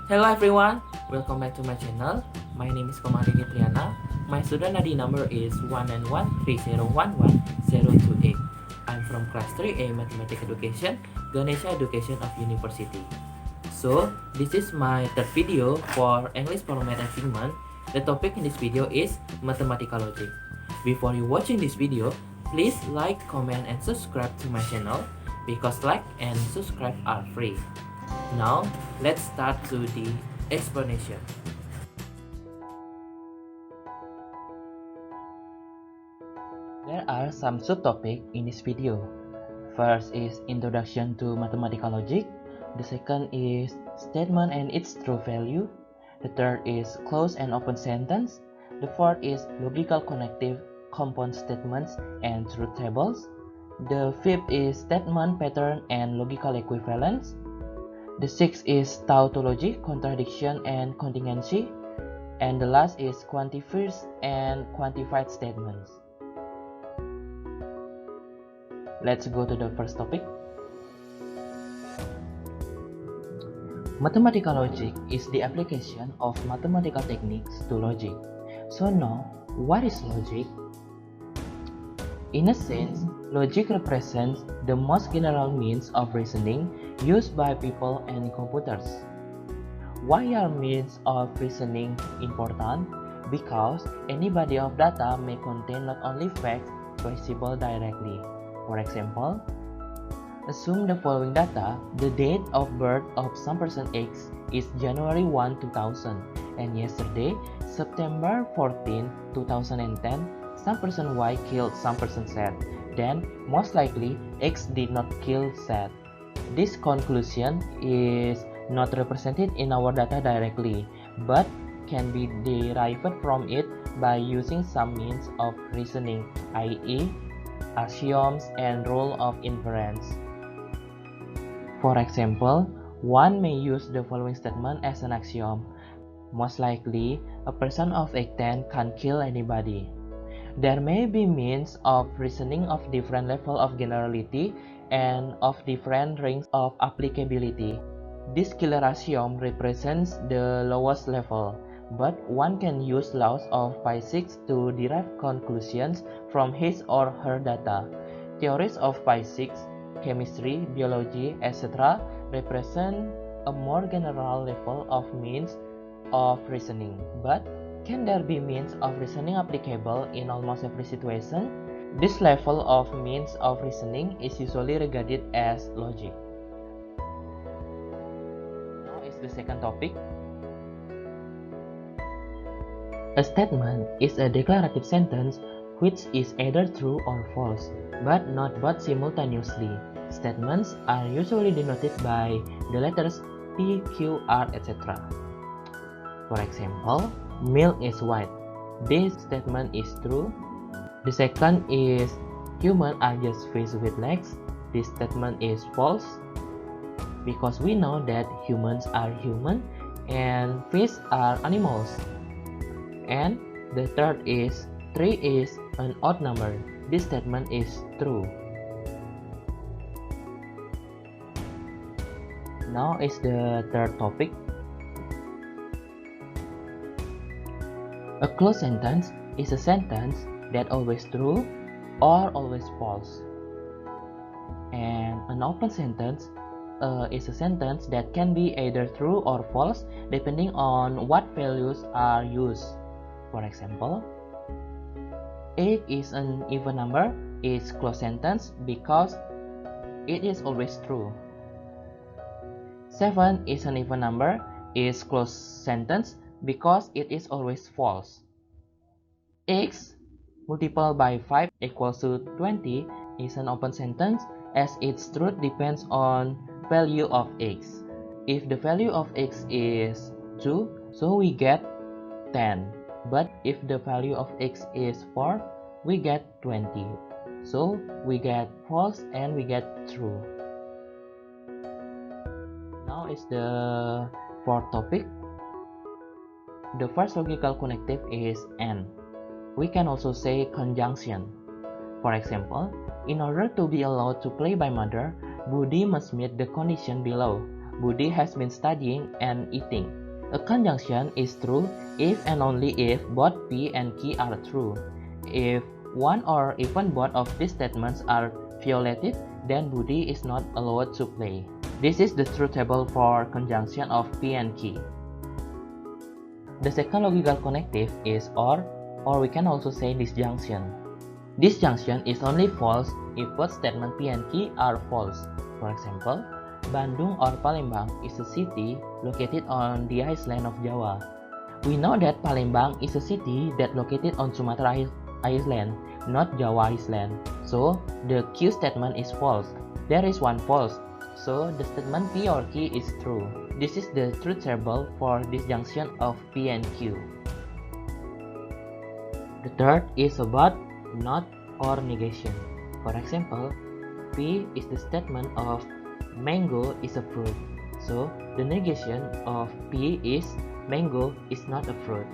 Hello everyone, welcome back to my channel. My name is Komarudin Triana. My student ID number is 19130111028. I'm from class 3A Mathematics Education, Ganesha Education of University. So, this is my third video for English for Math and Segment. The topic in this video is mathematical logic. Before you watching this video, please like, comment, and subscribe to my channel because like and subscribe are free. Now, let's start to the explanation. There are some subtopics in this video. First is introduction to mathematical logic. The second is statement and its true value. The third is closed and open sentence. The fourth is logical connective compound statements and truth tables. The fifth is statement pattern and logical equivalence. The sixth is tautology, contradiction, and contingency. And the last is quantifiers and quantified statements. Let's go to the first topic. Mathematical logic is the application of mathematical techniques to logic. So now, what is logic? In a sense, logic represents the most general means of reasoning used by people and computers. Why are means of reasoning important? Because any body of data may contain not only facts traceable directly. For example, assume the following data: the date of birth of some person X is January 1, 2000, and yesterday, September 14, 2010, some person Y killed some person Z. Then, most likely, X did not kill Z. This conclusion is not represented in our data directly, but can be derived from it by using some means of reasoning, i.e., axioms and rule of inference. For example, one may use the following statement as an axiom: most likely, a person of age 10 can't kill anybody. There may be means of reasoning of different level of generality and of different range of applicability. This killer axiom represents the lowest level, but one can use laws of physics to derive conclusions from his or her data. Theories of physics, chemistry, biology, etc. represent a more general level of means of reasoning, but can there be means of reasoning applicable in almost every situation? This level of means of reasoning is usually regarded as logic. Now is the second topic. A statement is a declarative sentence which is either true or false, but not both simultaneously. Statements are usually denoted by the letters P, Q, R, etc. For example, milk is white. This statement is true. The second is humans are just fish with legs. This statement is false because we know that humans are human and fish are animals. And the third is 3 is an odd number. This statement is true. Now is the third topic. A closed sentence is a sentence that always true or always false. And an open sentence is a sentence that can be either true or false depending on what values are used. For example, 8 is an even number is closed sentence because it is always true. 7 is an even number is closed sentence because it is always false. X multiplied by 5 equals to 20 is an open sentence as its truth depends on value of x. If the value of x is 2, so we get 10. But if the value of x is 4, we get 20. So we get false and we get true. Now is the fourth topic. The first logical connective is and. We can also say conjunction. For example, in order to be allowed to play by mother, Budi must meet the condition below. Budi has been studying and eating. A conjunction is true if and only if both P and Q are true. If one or even both of these statements are violated, then Budi is not allowed to play. This is the truth table for conjunction of P and Q. The second logical connective is or we can also say disjunction. Disjunction is only false if both statement P and Q are false. For example, Bandung or Palembang is a city located on the island of Java. We know that Palembang is a city that located on Sumatra Island, not Java Island. So, the Q statement is false. There is one false. So, the statement P or Q is true. This is the truth table for disjunction of P and Q. The third is about not or negation. For example, P is the statement of mango is a fruit. So, the negation of P is mango is not a fruit.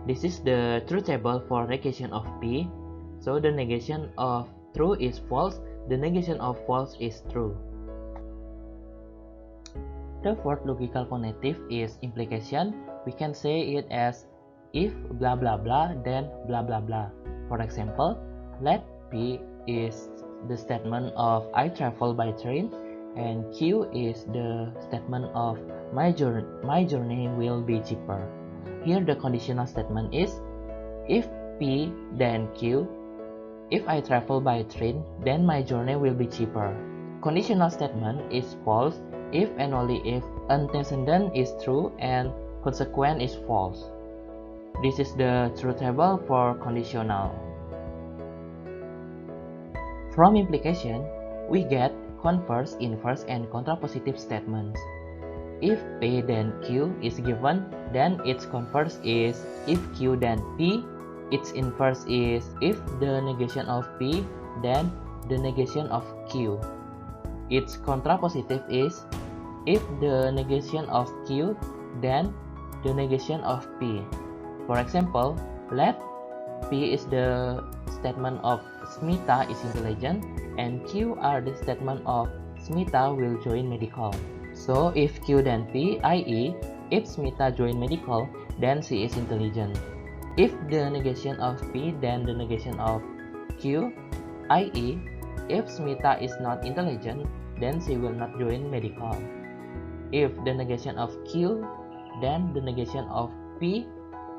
This is the truth table for negation of P. So, the negation of true is false. The negation of false is true. The fourth logical connective is implication. We can say it as if blah blah blah then blah blah blah. For example, let P is the statement of I travel by train and Q is the statement of my journey will be cheaper. Here the conditional statement is if P then Q. If I travel by train, then my journey will be cheaper. Conditional statement is false if and only if antecedent is true and consequent is false. This is the truth table for conditional. From implication, we get converse, inverse, and contrapositive statements. If P then Q is given, then its converse is if Q then P. Its inverse is if the negation of P, then the negation of Q. Its contrapositive is if the negation of Q, then the negation of P. For example, let P is the statement of Smita is intelligent and Q are the statement of Smita will join medical. So if Q then P, i.e. if Smita join medical, then she is intelligent. If the negation of P, then the negation of Q, i.e. if Smita is not intelligent, then she will not join medical. If the negation of Q, then the negation of P,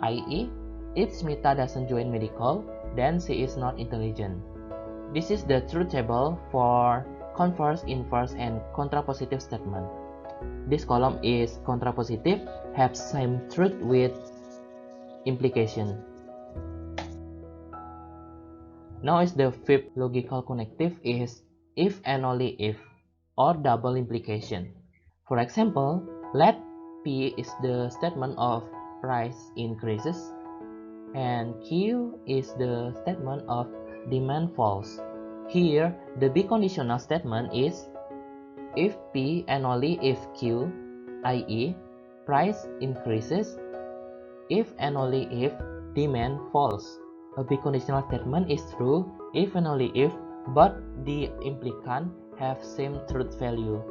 i.e. if Smita doesn't join medical, then she is not intelligent. This is the truth table for converse, inverse, and contrapositive statement. This column is contrapositive, have same truth with implication. Now is the fifth logical connective is if and only if or double implication. For example, let P is the statement of price increases and Q is the statement of demand falls. Here, the biconditional statement is if P and only if Q, i.e. price increases, if and only if demand falls. A biconditional statement is true if and only if both the implicant have same truth value.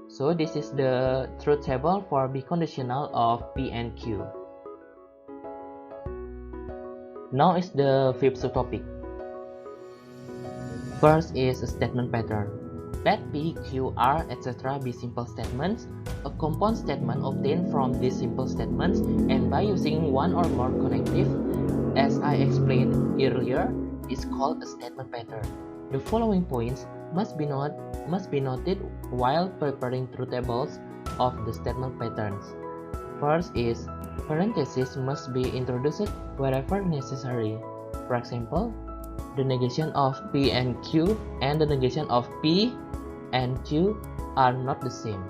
So this is the truth table for biconditional of P and Q. Now is the fifth subtopic. First is a statement pattern. Let P, Q, R, etc. be simple statements. A compound statement obtained from these simple statements and by using one or more connective, as I explained earlier, is called a statement pattern. The following points must be noted while preparing truth tables of the statement patterns. First is parentheses must be introduced wherever necessary. For example, the negation of P and Q and the negation of P and Q are not the same.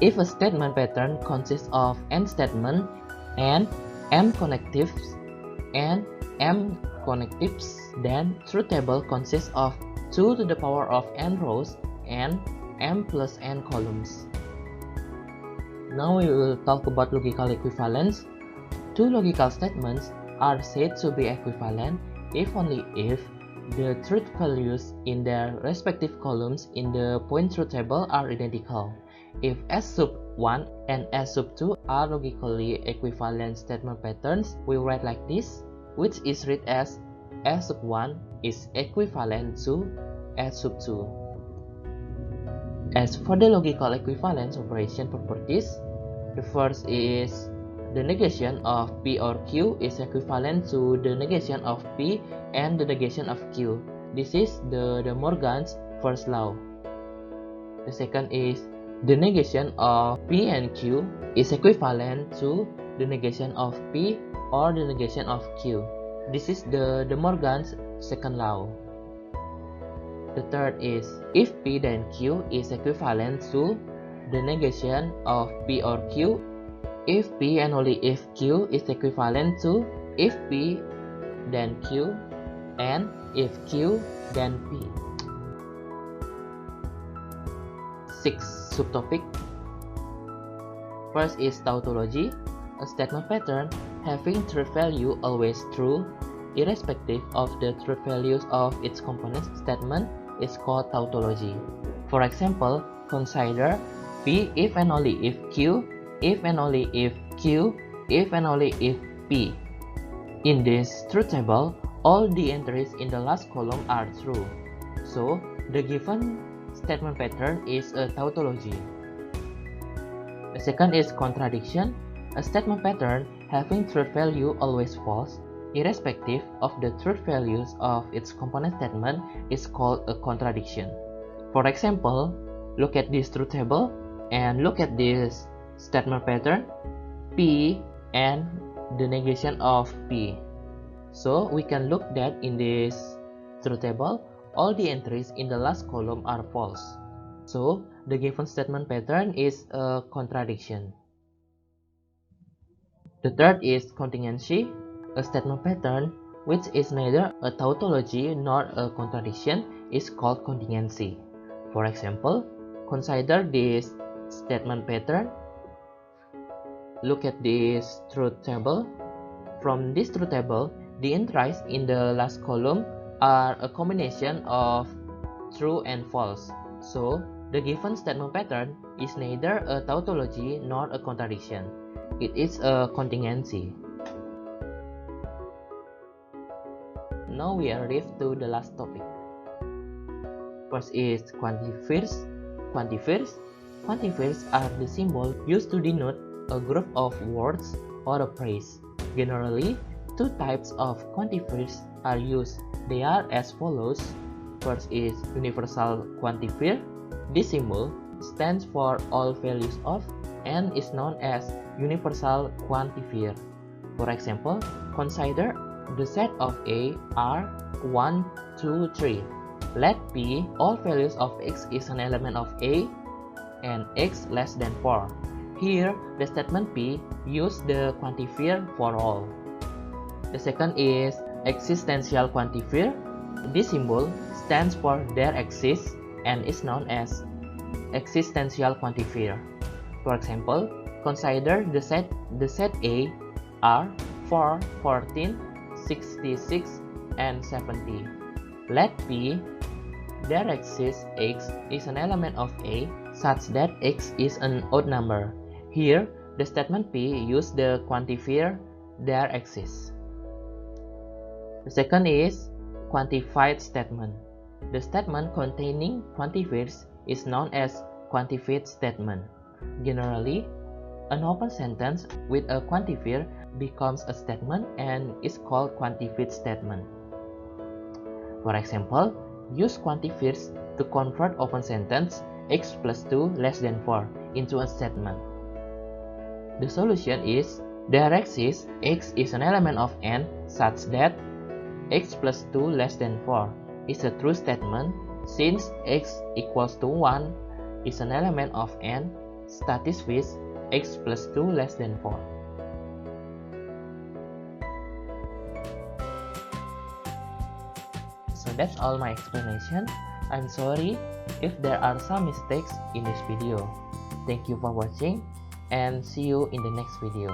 If a statement pattern consists of n statement and m connectives, then truth table consists of 2 to the power of n rows and m plus n columns. Now we will talk about logical equivalence. Two logical statements are said to be equivalent if only if the truth values in their respective columns in the point truth table are identical. If S sub 1 and S sub 2 are logically equivalent statement patterns, we write like this, which is read as S sub 1 is equivalent to S sub 2. As for the logical equivalence operation properties, the first is the negation of P or Q is equivalent to the negation of P and the negation of Q. This is the De Morgan's first law. The second is the negation of P and Q is equivalent to the negation of P or the negation of Q. This is the De Morgan's second law. The third is if P then Q is equivalent to the negation of P or Q, if P and only if Q is equivalent to if P then Q and if Q then P. 6 subtopic. First is tautology, a statement pattern having truth value always true, irrespective of the truth values of its component statement is called tautology. For example, consider P if and only if Q, if and only if Q, if and only if P. In this truth table, all the entries in the last column are true. So, the given statement pattern is a tautology. The second is contradiction, a statement pattern having truth value always false, irrespective of the truth values of its component statement is called a contradiction. For example, look at this truth table and look at this statement pattern P and the negation of P. So we can look that in this truth table all the entries in the last column are false. So the given statement pattern is a contradiction. The third is contingency, a statement pattern which is neither a tautology nor a contradiction is called contingency. For example, consider this statement pattern. Look at this truth table. From this truth table, the entries in the last column are a combination of true and false. So, the given statement pattern is neither a tautology nor a contradiction. It is a contingency. Now we arrive to the last topic. First is quantifiers. Quantifiers are the symbol used to denote a group of words or a phrase. Generally, two types of quantifiers are used. They are as follows. First is universal quantifier. This symbol stands for all values of and is known as universal quantifier. For example, consider the set of A are 1, 2, 3. Let P all values of X is an element of A and X less than 4. Here, the statement P use the quantifier for all. The second is existential quantifier. This symbol stands for there exists and is known as existential quantifier. For example, consider the set A are 4, 14, 66, and 70. Let P there exists X is an element of A such that X is an odd number. Here, the statement P use the quantifier there exists. The second is quantified statement. The statement containing quantifiers is known as quantified statement. Generally, an open sentence with a quantifier becomes a statement and is called quantified statement. For example, use quantifiers to convert open sentence x plus 2 less than 4 into a statement. The solution is there exists x is an element of n such that x plus 2 less than 4 is a true statement since x equals to 1 is an element of n static with x plus 2 less than 4. So that's all my explanation. I'm sorry if there are some mistakes in this video. Thank you for watching and see you in the next video.